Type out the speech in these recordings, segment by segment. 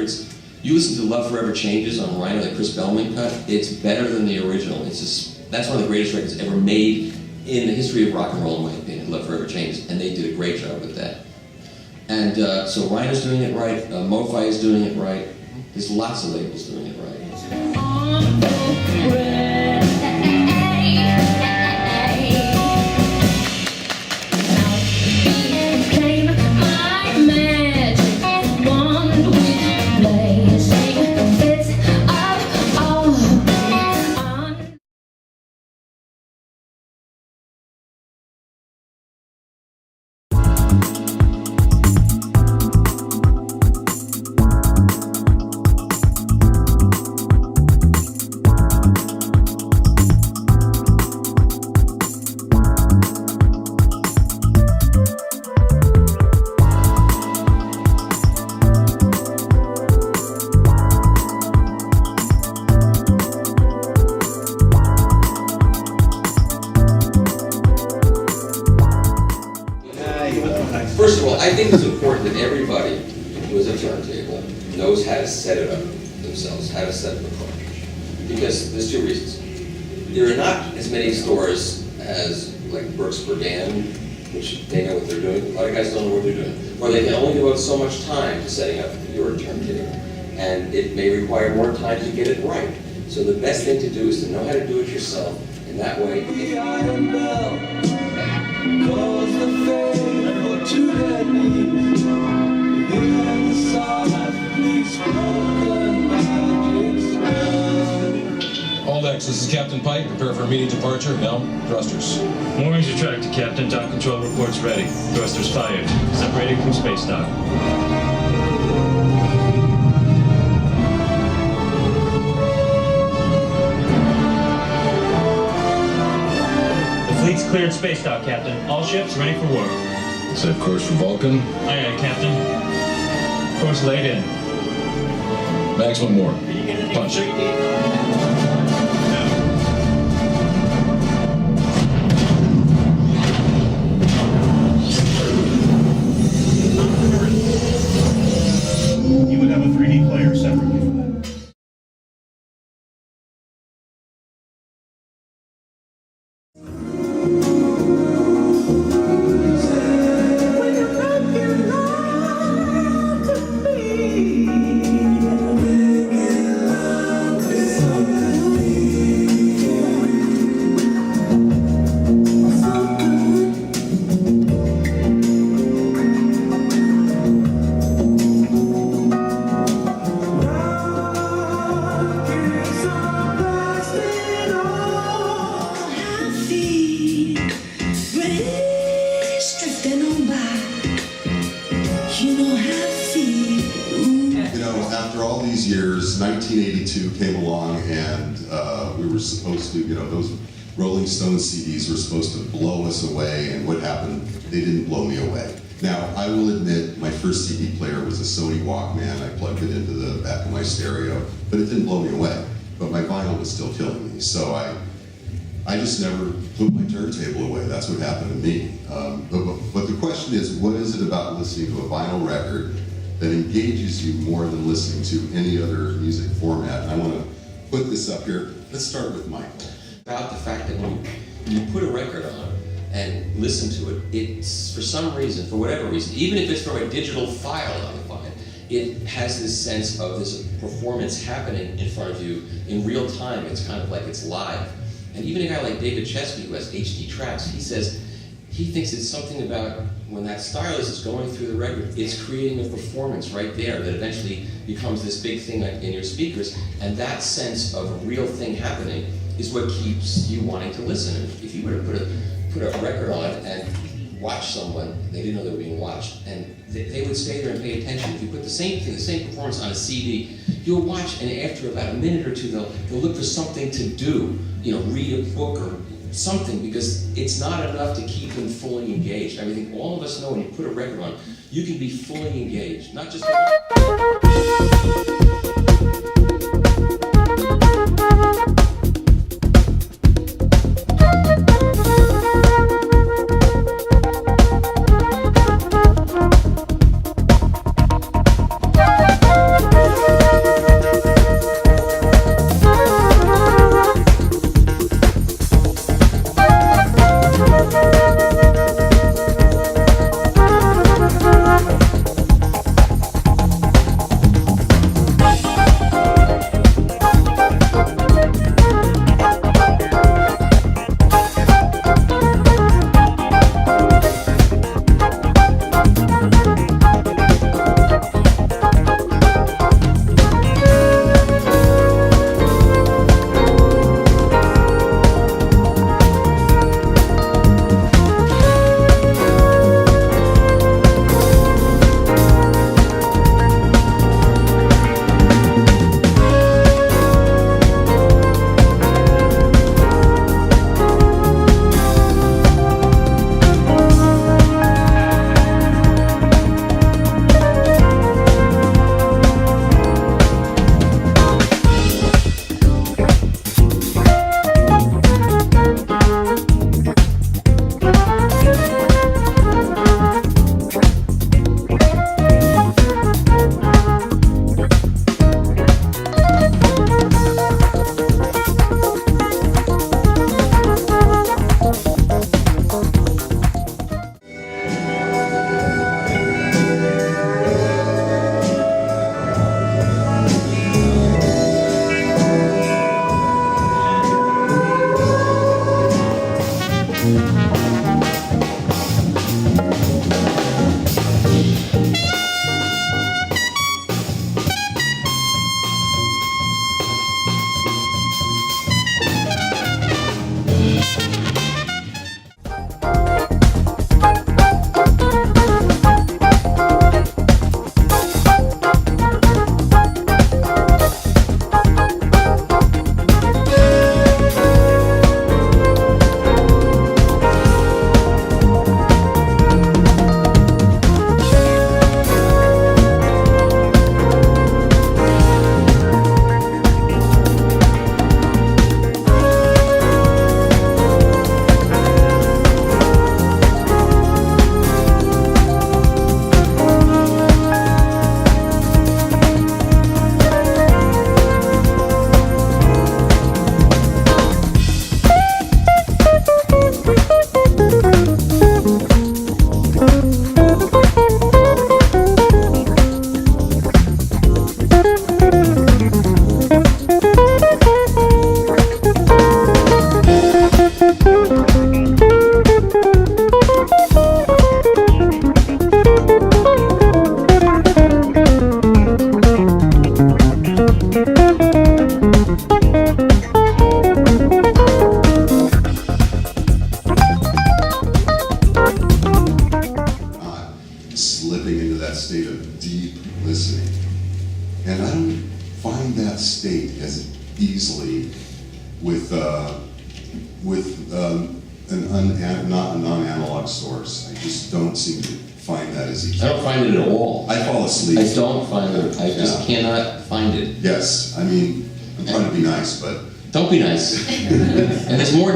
records. You listen to Love Forever Changes on Rhino, that Chris Bellman cut, it's better than the original. It's just, that's one of the greatest records ever made in the history of rock and roll, in my opinion, Love Forever Changes, and they did a great job with that. And so Rhino's doing it right, MoFi is doing it right, there's lots of labels doing it right. First of all, I think it's important that everybody who has a turntable knows how to set it up themselves, how to set up a cartridge. Because there's two reasons. There are not as many stores as like Brooks Bergan, which they know what they're doing. A lot of guys don't know what they're doing. Or they can only devote so much time to setting up your turntable. And it may require more time to get it right. So the best thing to do is to know how to do it yourself. And that way, All decks, this is Captain Pike. Prepare for immediate departure. Now, thrusters. Moorings retracted, Captain. Dock control reports ready. Thrusters fired. Separating from space dock. The fleet's cleared space dock, Captain. All ships ready for work. Set course for Vulcan. Aye, aye, Captain. Course laid in. Maximum more. Punch. You would have a 3D player separately for that. After all these years, 1982 came along, and we were supposed to, those Rolling Stones CDs were supposed to blow us away, and what happened? They didn't blow me away. Now, I will admit, my first CD player was a Sony Walkman. I plugged it into the back of my stereo, but it didn't blow me away. But my vinyl was still killing me, so I just never put my turntable away. That's what happened to me. But the question is, what is it about listening to a vinyl record that engages you more than listening to any other music format? And I want to put this up here. Let's start with Michael. about the fact that when you put a record on and listen to it, it's, for some reason, for whatever reason, even if it's from a digital file on the file, it has this sense of this performance happening in front of you in real time. It's kind of like it's live. And even a guy like David T.H.E, who has HD tracks, he says he thinks it's something about when that stylus is going through the record, it's creating a performance right there that eventually becomes this big thing in your speakers. And that sense of a real thing happening is what keeps you wanting to listen. And if you were to put a record on and watch someone, they didn't know they were being watched, and they would stay there and pay attention. If you put the same thing, the same performance on a CD, you'll watch, and after about a minute or two, they'll look for something to do, read a book or something, because it's not enough to keep them fully engaged. I mean, all of us know when you put a record on, you can be fully engaged, not just... cannot state as easily with not a non-analog source. I just don't seem to find that as easy. I don't find it at all. I fall asleep. I don't find it. I just cannot find it. Yes, I mean, I'm trying to be nice, but Don't be nice. And there's more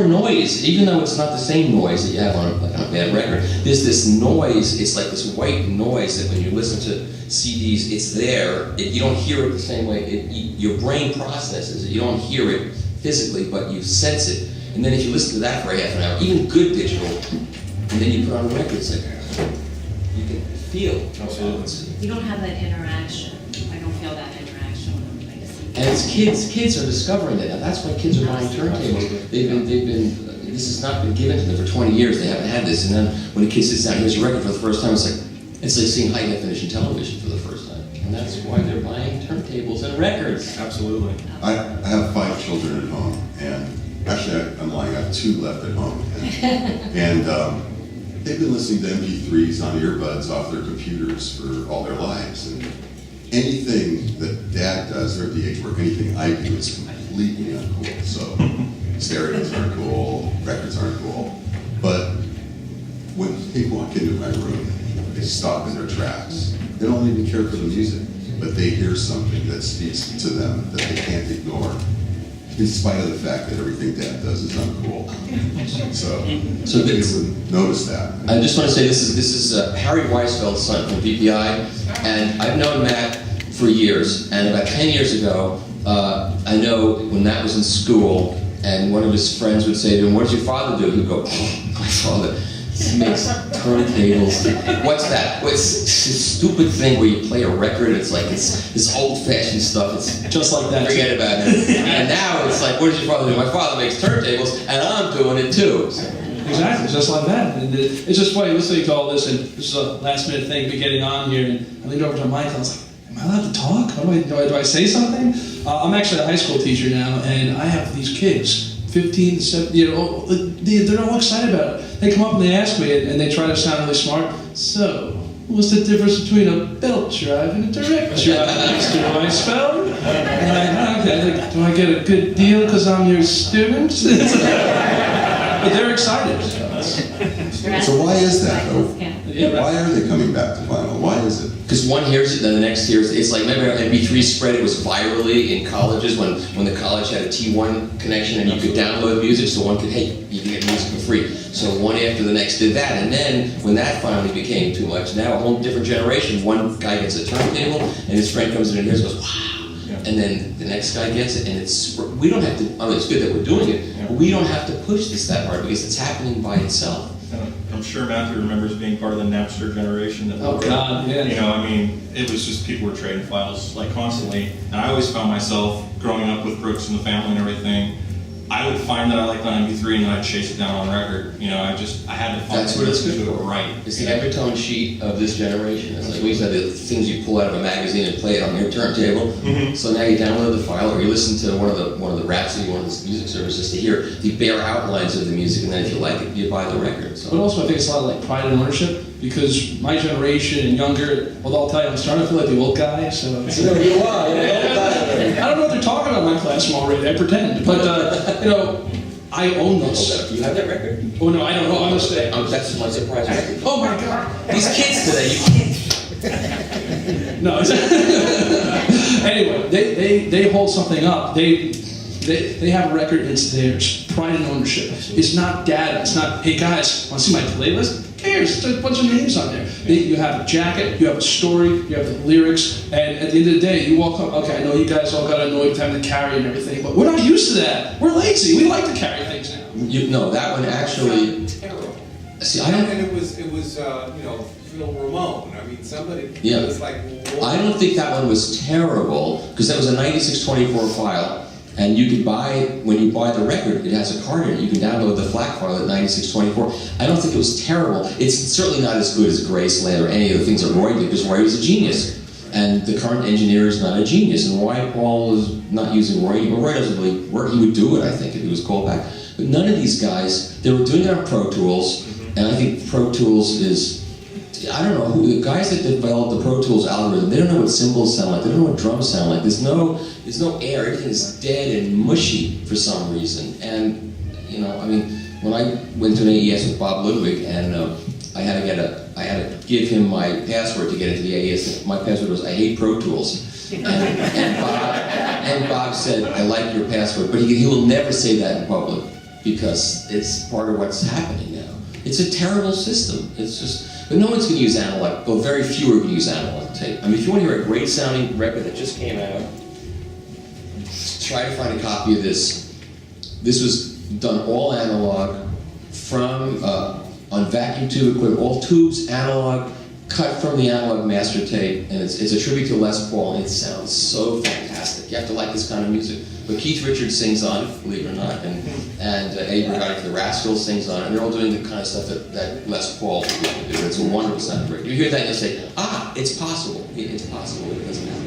noise, even though it's not the same noise that you have on a bad record. There's this noise. It's like this white noise that when you listen to CDs, it's there. You don't hear it the same way. Your brain processes it. You don't hear it physically, but you sense it. And then if you listen to that for half an hour, even good digital, and then you put on a record, it's like you can feel. You don't have that interaction. I don't feel that interaction when I'm playing a CD. And it's kids are discovering that. Now that's why kids are buying turntables. This has not been given to them for 20 years. They haven't had this. And then when a kid sits down, hears a record for the first time, it's like seeing high definition television for the first time. And that's why they're buying turntables and records. Absolutely. I have 5 children at home, and actually I'm lying, I have 2 left at home. And they've been listening to MP3s on earbuds off their computers for all their lives. And anything that Dad does, they're at the age where anything I do is completely uncool. So stereos aren't cool, records aren't cool. But when they walk into my room, they stop in their tracks. They don't even care for the music, but they hear something that speaks to them that they can't ignore, in spite of the fact that everything Dad does is uncool. So they wouldn't notice that. I just want to say this is Harry Weisfeld's son from BPI, and I've known Matt for years. And about 10 years ago, I know when Matt was in school, and one of his friends would say to him, "What does your father do?" He'd go, "My father makes turntables." What's that? What's this stupid thing where you play a record? It's like it's this old-fashioned stuff. It's Just like that. forget about it. And now it's like, what does your father do? My father makes turntables, and I'm doing it too. Exactly, just like that. And it's just funny listening to all this, and this is a last minute thing, me getting on here, and I leaned over to Michael, I was like, am I allowed to talk? Do I say something? I'm actually a high school teacher now, and I have these kids, 15, 17, they're all excited about it. They come up and they ask me, and they try to sound really smart. So, what's the difference between a belt drive and a direct drive, Mr. Weisfeld? And I'm like, okay, like, do I get a good deal because I'm your student? But they're excited. So why is that, though? Yeah. Why are they coming back to vinyl? Why is it? Because one hears it, then the next hears it. It's like, remember MP3 spread, it was virally in colleges when the college had a T.E., connection and you could download music, so one could, hey, you can get music for free. So one after the next did that, and then when that finally became too much, now a whole different generation, one guy gets a turntable and his friend comes in and hears, goes, wow. And then the next guy gets it, and we don't have to, I mean, it's good that we're doing it, but we don't have to push this that hard because it's happening by itself. I'm sure Matthew remembers being part of the Napster generation. That Oh, God, yeah. You know, I mean, it was just people were trading files like constantly. And I always found myself growing up with Brooks and the family and everything. I would find that I liked on MP3 and then I'd chase it down on record. You know, I had to find That's what it's good to for. it right. It's the Evertone sheet of this generation. It's like we used to have the things you pull out of a magazine and play it on your turntable. Mm-hmm. So now you download the file, or you listen to one of the Rhapsody, one of the music services to hear the bare outlines of the music, and then if you like it, you buy the record. So. But also, I think it's a lot of like pride and ownership, because my generation and younger, well, I'll tell you, I'm starting to feel like the old guy, so it's, You are. I don't know what they're talking about in my classroom already, I pretend, but, you know, I own this. Do you have that record? Oh, no, I don't know, honestly. That's my surprise record. Oh, my God. These kids today, No, anyway, they hold something up. They have a record, it's theirs. Pride and ownership. It's not data. It's not, hey guys, want to see my playlist? Who cares? There's a bunch of names on there. You have a jacket, you have a story, you have the lyrics, and at the end of the day, you walk up, okay, I know you guys all got annoyed with having to carry and everything, but we're not used to that. We're lazy. We like to carry things now. No, that one actually. Terrible. See, I don't. And it was Phil Ramone. I mean, somebody. Yeah. It was like. I don't think that one was terrible, because that was a 9624 file, and you could buy, when you buy the record, it has a card in it, you can download the FLAC file at 9624. I don't think it was terrible. It's certainly not as good as Graceland or any of the things that Roy did, because Roy was a genius. And the current engineer is not a genius, and why Paul is not using Roy anymore. Roy doesn't really work. He would do it, I think, if he was called back. But none of these guys, they were doing it on Pro Tools, and I think Pro Tools is I don't know, the guys that developed the Pro Tools algorithm, they don't know what cymbals sound like, they don't know what drums sound like. There's no air, everything is dead and mushy for some reason. And, you know, I mean, when I went to an AES with Bob Ludwig and I had to give him my password to get into the AES. My password was, I hate Pro Tools. And Bob said, I like your password, but he will never say that in public because it's part of what's happening now. It's a terrible system. It's just, but no one's going to use analog. Well, very few are going to use analog tape. I mean, if you want to hear a great sounding record that just came out, try to find a copy of this. This was done all analog from on vacuum tube equipment, all tubes, analog, cut from the analog master tape, and it's a tribute to Les Paul, and it sounds so fantastic. You have to like this kind of music. But Keith Richards sings on it, believe it or not, and Eddie Brigatti the Rascals sings on it, and they're all doing the kind of stuff that Les Paul used to do. It's a wonderful sounding record. You hear that and you say, it's possible. It's possible. It doesn't happen.